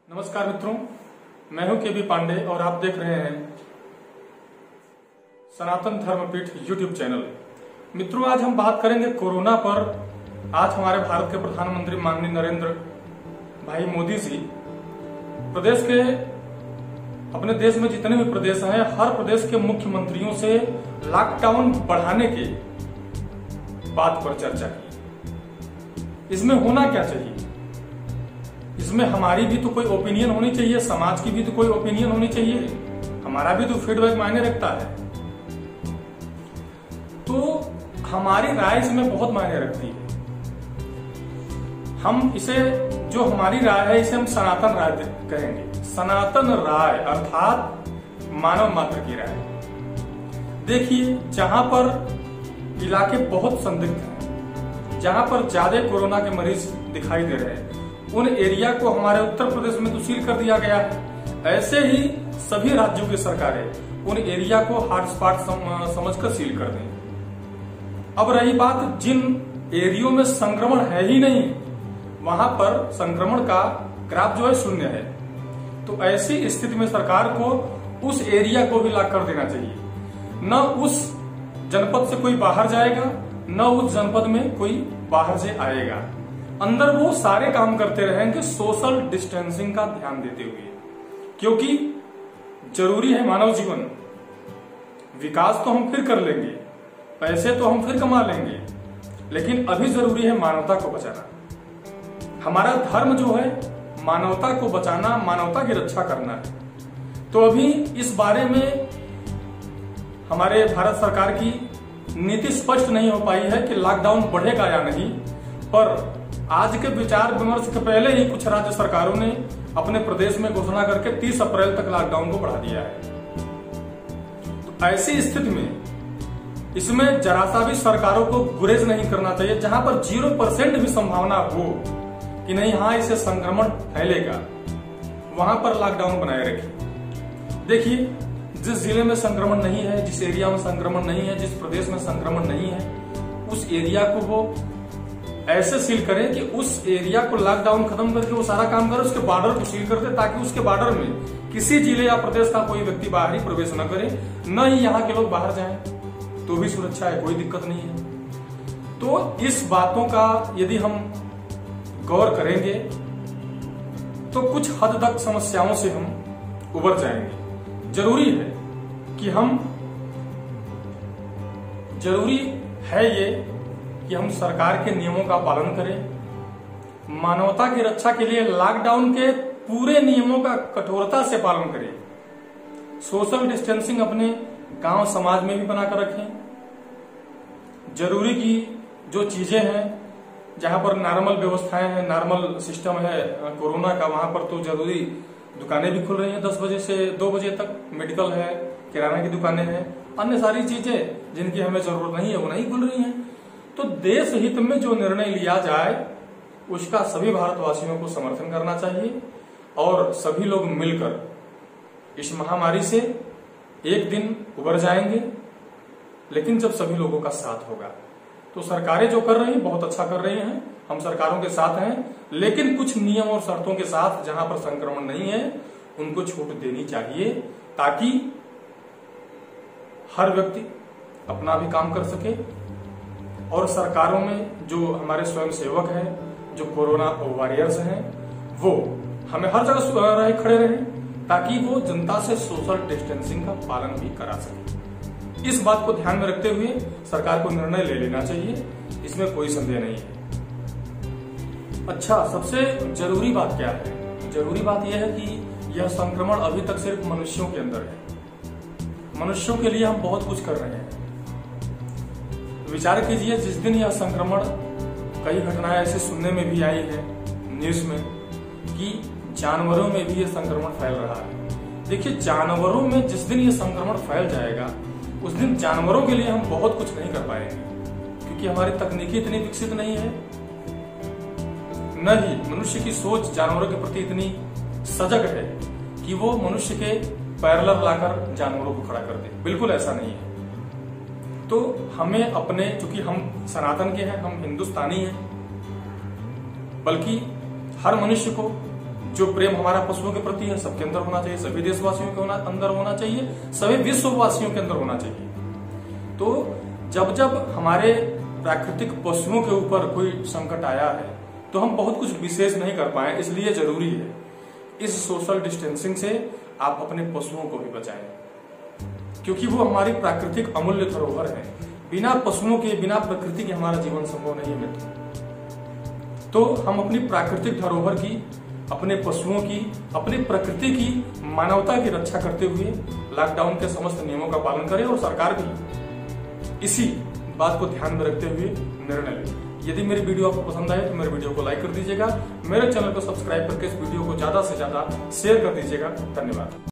नमस्कार मित्रों, मैं हूं केबी पांडे और आप देख रहे हैं सनातन धर्मपीठ यूट्यूब चैनल। मित्रों, आज हम बात करेंगे कोरोना पर। आज हमारे भारत के प्रधानमंत्री माननीय नरेंद्र भाई मोदी जी प्रदेश के अपने देश में जितने भी प्रदेश हैं, हर प्रदेश के मुख्यमंत्रियों से लॉकडाउन बढ़ाने की बात पर चर्चा की। इसमें होना क्या चाहिए, इसमें हमारी भी तो कोई ओपिनियन होनी चाहिए, समाज की भी तो कोई ओपिनियन होनी चाहिए, हमारा भी तो फीडबैक मायने रखता है। तो हमारी राय इसमें बहुत मायने रखती है। हम इसे, जो हमारी राय है, इसे हम सनातन राय कहेंगे। सनातन राय अर्थात मानव मात्र की राय। देखिए, जहां पर इलाके बहुत संदिग्ध हैं, जहां पर ज्यादा कोरोना के मरीज दिखाई दे रहे हैं, उन एरिया को हमारे उत्तर प्रदेश में तो सील कर दिया गया है। ऐसे ही सभी राज्यों की सरकारें उन एरिया को हॉटस्पॉट समझकर सील कर दें। अब रही बात जिन एरियो में संक्रमण है ही नहीं, वहां पर संक्रमण का ग्राफ जो है 0 है, तो ऐसी स्थिति में सरकार को उस एरिया को भी लॉक कर देना चाहिए। न उस जनपद से कोई बाहर जाएगा, न उस जनपद में कोई बाहर से आएगा। अंदर वो सारे काम करते रहेंगे सोशल डिस्टेंसिंग का ध्यान देते हुए, क्योंकि जरूरी है मानव जीवन। विकास तो हम फिर कर लेंगे, पैसे तो हम फिर कमा लेंगे, लेकिन अभी जरूरी है मानवता को बचाना। हमारा धर्म जो है मानवता को बचाना, मानवता की रक्षा करना है। तो अभी इस बारे में हमारे भारत सरकार की नीति स्पष्ट नहीं हो पाई है कि लॉकडाउन बढ़ेगा या नहीं। पर आज के विचार विमर्श के पहले ही कुछ राज्य सरकारों ने अपने प्रदेश में घोषणा करके 30 अप्रैल तक लॉकडाउन को बढ़ा दिया है। तो ऐसी स्थिति में इसमें जरा सा भी सरकारों को गुरेज नहीं करना चाहिए। जहां पर 0% भी संभावना हो कि नहीं, हाँ, इसे संक्रमण फैलेगा, वहां पर लॉकडाउन बनाए रखें। देखिए, जिस जिले में संक्रमण नहीं है, जिस एरिया में संक्रमण नहीं है, जिस प्रदेश में संक्रमण नहीं है, उस एरिया को वो ऐसे सील करें कि उस एरिया को लॉकडाउन खत्म करके वो सारा काम करे, उसके बॉर्डर को सील कर दे, ताकि उसके बॉर्डर में किसी जिले या प्रदेश का कोई व्यक्ति बाहरी प्रवेश न करे, न ही यहाँ के लोग बाहर जाएं, तो भी सुरक्षा है, कोई दिक्कत नहीं है। तो इस बातों का यदि हम गौर करेंगे तो कुछ हद तक समस्याओं से हम उबर जाएंगे। जरूरी है ये कि हम सरकार के नियमों का पालन करें, मानवता की रक्षा के लिए लॉकडाउन के पूरे नियमों का कठोरता से पालन करें, सोशल डिस्टेंसिंग अपने गांव समाज में भी बनाकर रखें। जरूरी की जो चीजें हैं, जहां पर नॉर्मल व्यवस्थाएं हैं, नॉर्मल सिस्टम है कोरोना का, वहां पर तो जरूरी दुकानें भी खुल रही हैं 10 बजे से 2 बजे तक। मेडिकल है, किराना की दुकानें हैं, अन्य सारी चीजें जिनकी हमें जरूरत नहीं है वो नहीं खुल रही हैं। तो देश हित में जो निर्णय लिया जाए उसका सभी भारतवासियों को समर्थन करना चाहिए और सभी लोग मिलकर इस महामारी से एक दिन उबर जाएंगे। लेकिन जब सभी लोगों का साथ होगा, तो सरकारें जो कर रही हैं बहुत अच्छा कर रही हैं, हम सरकारों के साथ हैं, लेकिन कुछ नियम और शर्तों के साथ, जहां पर संक्रमण नहीं है उनको छूट देनी चाहिए, ताकि हर व्यक्ति अपना भी काम कर सके। और सरकारों में जो हमारे स्वयं सेवक हैं, जो कोरोना वॉरियर्स हैं, वो हमें हर जगह खड़े रहें, ताकि वो जनता से सोशल डिस्टेंसिंग का पालन भी करा सके। इस बात को ध्यान में रखते हुए सरकार को निर्णय ले लेना चाहिए, इसमें कोई संदेह नहीं है। अच्छा, सबसे जरूरी बात क्या है? जरूरी बात यह है कि यह संक्रमण अभी तक सिर्फ मनुष्यों के अंदर है। मनुष्यों के लिए हम बहुत कुछ कर रहे हैं। विचार कीजिए, जिस दिन यह संक्रमण, कई घटनाएं ऐसे सुनने में भी आई है न्यूज में कि जानवरों में भी यह संक्रमण फैल रहा है। देखिए, जानवरों में जिस दिन यह संक्रमण फैल जाएगा, उस दिन जानवरों के लिए हम बहुत कुछ नहीं कर पाएंगे, क्योंकि हमारी तकनीकी इतनी विकसित नहीं है, न ही मनुष्य की सोच जानवरों के प्रति इतनी सजग है कि वो मनुष्य के पैरेलल लाकर जानवरों को खड़ा कर दे। बिल्कुल ऐसा नहीं है। तो हमें अपने, चूंकि हम सनातन के हैं, हम हिंदुस्तानी हैं, बल्कि हर मनुष्य को जो प्रेम हमारा पशुओं के प्रति है सबके अंदर होना चाहिए, सभी देशवासियों के अंदर होना चाहिए, सभी विश्ववासियों के अंदर होना चाहिए। तो जब जब हमारे प्राकृतिक पशुओं के ऊपर कोई संकट आया है तो हम बहुत कुछ विशेष नहीं कर पाए, इसलिए जरूरी है इस सोशल डिस्टेंसिंग से आप अपने पशुओं को भी बचाएं, क्योंकि वो हमारी प्राकृतिक अमूल्य धरोहर है। बिना पशुओं के, बिना प्रकृति के हमारा जीवन संभव नहीं है मित्र। तो हम अपनी प्राकृतिक धरोहर की, अपने पशुओं की, अपनी प्रकृति की, मानवता की रक्षा करते हुए लॉकडाउन के समस्त नियमों का पालन करें और सरकार भी इसी बात को ध्यान में रखते हुए निर्णय ले। यदि मेरी वीडियो आपको पसंद आए तो मेरे वीडियो को लाइक कर दीजिएगा, मेरे चैनल को सब्सक्राइब करके इस वीडियो को ज्यादा से ज्यादा शेयर कर दीजिएगा। धन्यवाद।